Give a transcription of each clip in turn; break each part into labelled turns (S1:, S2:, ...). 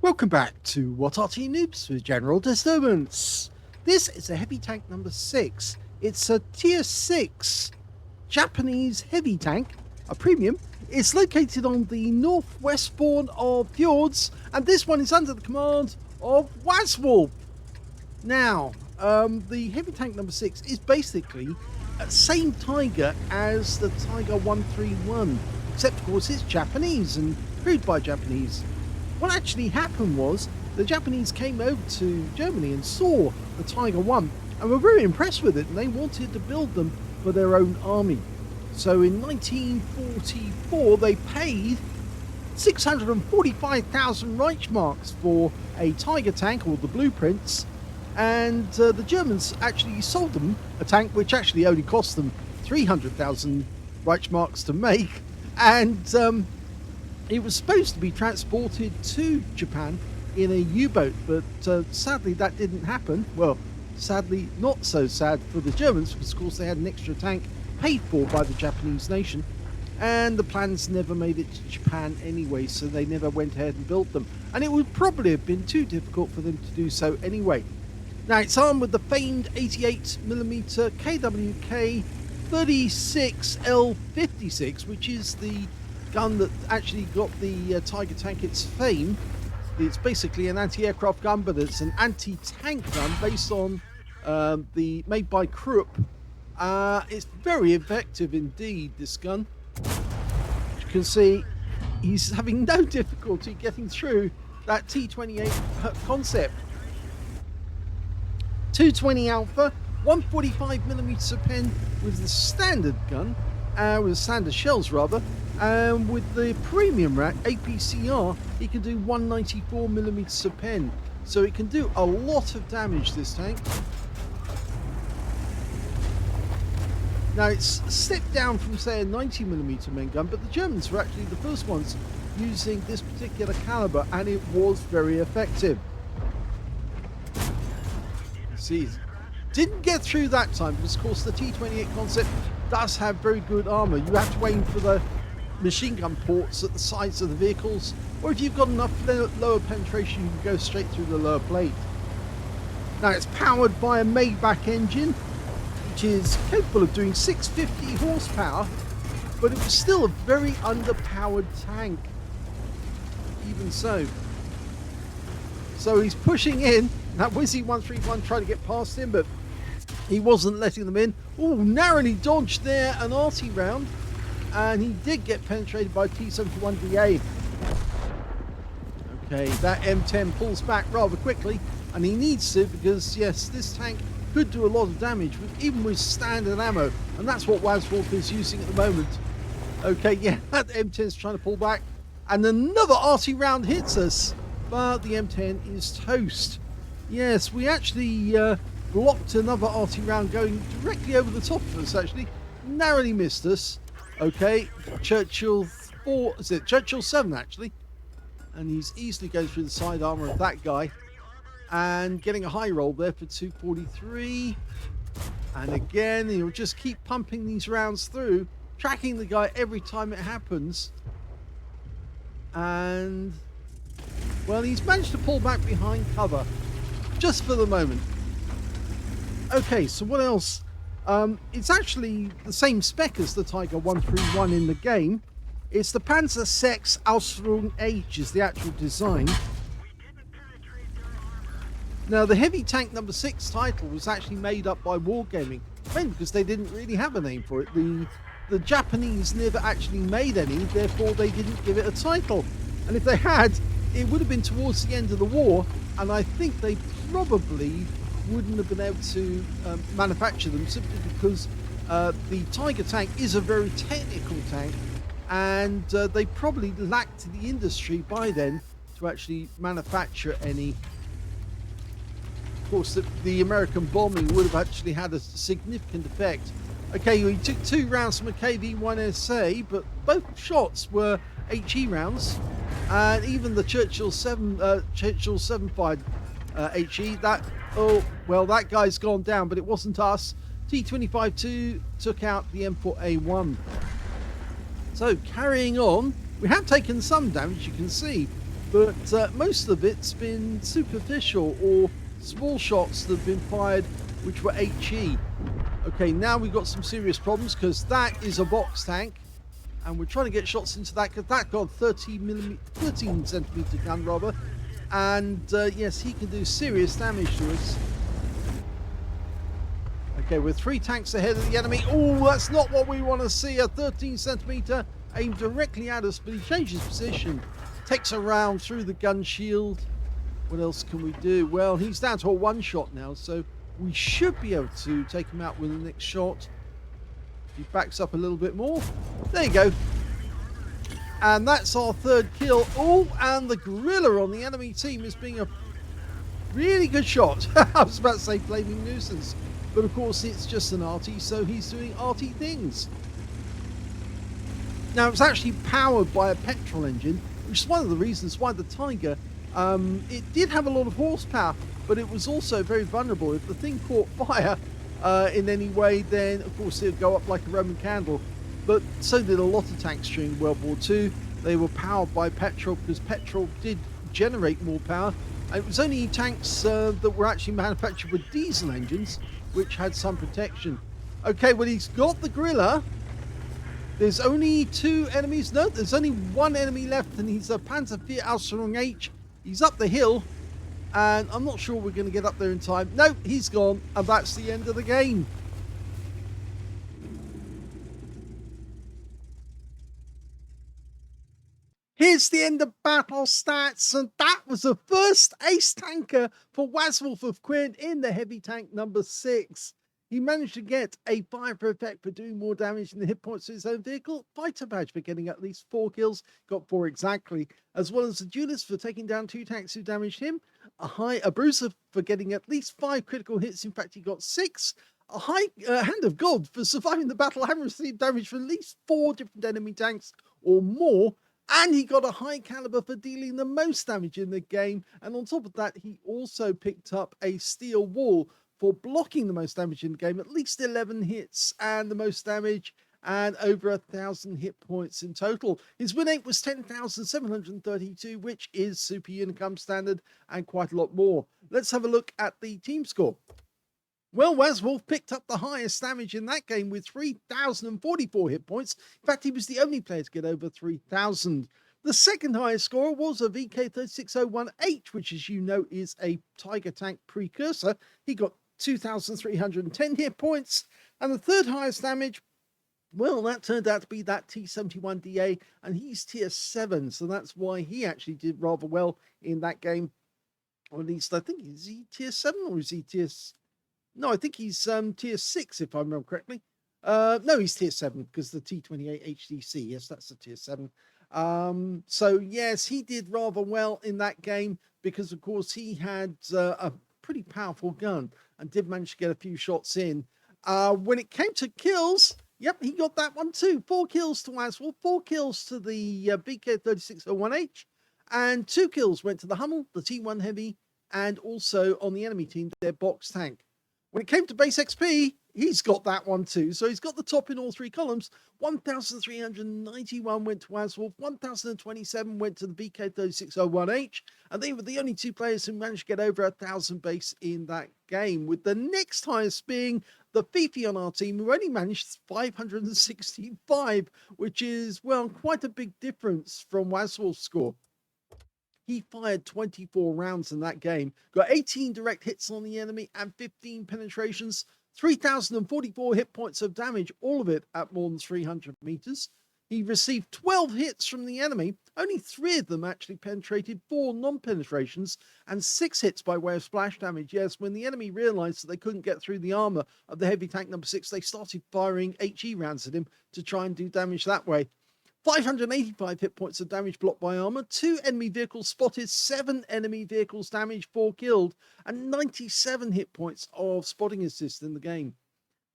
S1: Welcome back to What Arty Noobs with General Disturbance. This is a heavy tank number 6. It's a tier 6 Japanese heavy tank, a premium. It's located on the northwest spawn of Fjords, and this one is under the command of Wazwulf. Now, the heavy tank number 6 is basically the same Tiger as the Tiger 131, except of course it's Japanese and crewed by Japanese. What actually happened was the Japanese came over to Germany and saw the Tiger 1 and were very impressed with it, and they wanted to build them for their own army. So in 1944 they paid 645,000 Reichsmarks for a Tiger tank, or the blueprints, and the Germans actually sold them a tank which actually only cost them 300,000 Reichsmarks to make, and it was supposed to be transported to Japan in a U-boat, but sadly that didn't happen. Well, sadly, not so sad for the Germans, because of course they had an extra tank paid for by the Japanese nation, and the plans never made it to Japan anyway, so they never went ahead and built them, and it would probably have been too difficult for them to do so anyway. Now, it's armed with the famed 88mm KWK 36L56, which is the gun that actually got the Tiger tank its fame. It's basically an anti-aircraft gun, but it's an anti-tank gun based on the made by Krupp. It's very effective indeed, this gun. As you can see, he's having no difficulty getting through that T28 concept. 220 Alpha, 145mm pen with the standard gun, with standard shells rather, and with the premium rack APCR he can do 194mm pen, so it can do a lot of damage, this tank. Now, it's stepped down from say a 90mm main gun, but the Germans were actually the first ones using this particular caliber, and it was very effective. See, didn't get through that time because of course the T28 concept does have very good armor. You have to aim for the machine gun ports at the sides of the vehicles, or if you've got enough lower penetration you can go straight through the lower plate. Now, it's powered by a Maybach engine which is capable of doing 650 horsepower, but it was still a very underpowered tank even so. So he's pushing in. That Wizzy 131 tried to get past him, but he wasn't letting them in. Oh, narrowly dodged there an Arty round, and he did get penetrated by T71DA. Okay, that M10 pulls back rather quickly, and he needs to, because yes, this tank could do a lot of damage even with standard ammo, and that's what Wazwulf is using at the moment. Okay, yeah, that M10 is trying to pull back, and another Arty round hits us, but the M10 is toast. Yes, we actually blocked another Arty round going directly over the top of us, actually. Narrowly missed us. Okay, Churchill 4, is it? Churchill 7 actually. And he's easily going through the side armor of that guy. And getting a high roll there for 243. And again, he'll just keep pumping these rounds through, tracking the guy every time it happens. And, well, he's managed to pull back behind cover, just for the moment. Okay, so what else? It's actually the same spec as the Tiger 131 in the game. It's the Panzer 6 Aslains H is the actual design. Now, the heavy tank number 6 title was actually made up by Wargaming, mainly because they didn't really have a name for it. The Japanese never actually made any, therefore they didn't give it a title. And if they had, it would have been towards the end of the war, and I think they probably wouldn't have been able to manufacture them, simply because the Tiger tank is a very technical tank, and they probably lacked the industry by then to actually manufacture any. Of course, the American bombing would have actually had a significant effect. Okay, we took 2 rounds from a KV-1SA, but both shots were HE rounds, and even the Churchill 7 HE, that, oh, well, that guy's gone down, but it wasn't us. T25-2 took out the M4A1. So, carrying on, we have taken some damage, you can see. but most of it's been superficial or small shots that have been fired which were HE. Okay, now we've got some serious problems because that is a box tank, and we're trying to get shots into that because that got 13 centimeter gun rather, and yes, he can do serious damage to us. Okay, we're 3 tanks ahead of the enemy. Oh, that's not what we want to see. A 13 centimeter aimed directly at us, but he changes position, takes a round through the gun shield. What else can we do? Well, he's down to a 1 shot now, so we should be able to take him out with the next shot. He backs up a little bit more. There you go. And that's our 3rd kill. Oh, and the gorilla on the enemy team is being a really good shot. I was about to say flaming nuisance, but of course it's just an Arty, so he's doing Arty things. Now, it's actually powered by a petrol engine, which is one of the reasons why the Tiger, it did have a lot of horsepower, but it was also very vulnerable. If the thing caught fire in any way, then of course it would go up like a Roman candle. But so did a lot of tanks during World War II. They were powered by petrol because petrol did generate more power. And it was only tanks that were actually manufactured with diesel engines, which had some protection. Okay, well, he's got the gorilla. There's only 2 enemies. No, there's only 1 enemy left, and he's a Panzer IV Aslains H. He's up the hill, and I'm not sure we're going to get up there in time. No, he's gone, and that's the end of the game. Here's the end of battle stats, and that was the first ace tanker for Wazwulf of QU1NN in the heavy tank number 6. He managed to get a fire effect for doing more damage than the hit points to his own vehicle, fighter badge for getting at least 4 kills, got 4 exactly, as well as a duelist for taking down 2 tanks who damaged him, a bruiser for getting at least 5 critical hits, in fact he got 6, a hand of God for surviving the battle and received damage from at least 4 different enemy tanks or more, and he got a high caliber for dealing the most damage in the game, and on top of that he also picked up a steel wall for blocking the most damage in the game, at least 11 hits and the most damage, and over 1,000 hit points in total. His win rate was 10,732, which is super unicum standard and quite a lot more. Let's have a look at the team score. Well, Wazwulf picked up the highest damage in that game with 3,044 hit points. In fact, he was the only player to get over 3,000. The second highest scorer was a VK3601H, which, as you know, is a Tiger tank precursor. He got 2,310 hit points. And the third highest damage, well, that turned out to be that T71DA, and he's tier 7, so that's why he actually did rather well in that game. Or at least I think, is he tier 7 or is he tier... No, I think he's tier 6 if I remember correctly. No, he's tier 7 because the T28 HDC, yes, that's the tier 7. So yes, he did rather well in that game because of course he had a pretty powerful gun and did manage to get a few shots in. When it came to kills, yep, he got that one too. 4 kills to Wazwulf, 4 kills to the VK3601H, and 2 kills went to the Hummel, the T1 Heavy, and also on the enemy team, their box tank. When it came to base XP, he's got that one too. So he's got the top in all 3 columns. 1,391 went to Wazwulf, 1,027 went to the VK3601H, and they were the only 2 players who managed to get over 1,000 base in that game, with the next highest being the Fifi on our team, who only managed 565, which is, well, quite a big difference from Wazwulf's score. He fired 24 rounds in that game, got 18 direct hits on the enemy and 15 penetrations, 3,044 hit points of damage, all of it at more than 300 meters. He received 12 hits from the enemy, only 3 of them actually penetrated, 4 non-penetrations, and 6 hits by way of splash damage. Yes, when the enemy realized that they couldn't get through the armor of the heavy tank number 6, they started firing HE rounds at him to try and do damage that way. 585 hit points of damage blocked by armor, 2 enemy vehicles spotted, 7 enemy vehicles damaged, 4 killed, and 97 hit points of spotting assist in the game.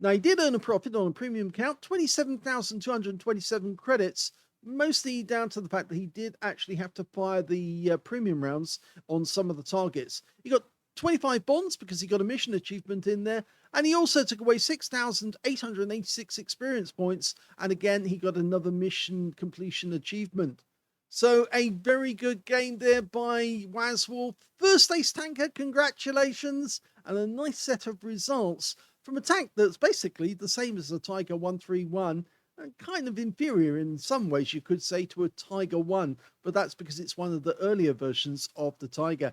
S1: Now, he did earn a profit on a premium account, 27,227 credits, mostly down to the fact that he did actually have to fire the premium rounds on some of the targets. He got 25 bonds because he got a mission achievement in there, and he also took away 6,886 experience points, and again he got another mission completion achievement. So a very good game there by Wazwulf. First ace tanker, congratulations, and a nice set of results from a tank that's basically the same as the Tiger 131 and kind of inferior in some ways, you could say, to a Tiger 1, but that's because it's one of the earlier versions of the Tiger.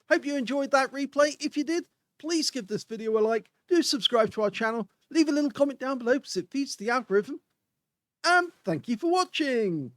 S1: Hope you enjoyed that replay. If you did, please give this video a like, do subscribe to our channel, leave a little comment down below because it feeds the algorithm, and thank you for watching.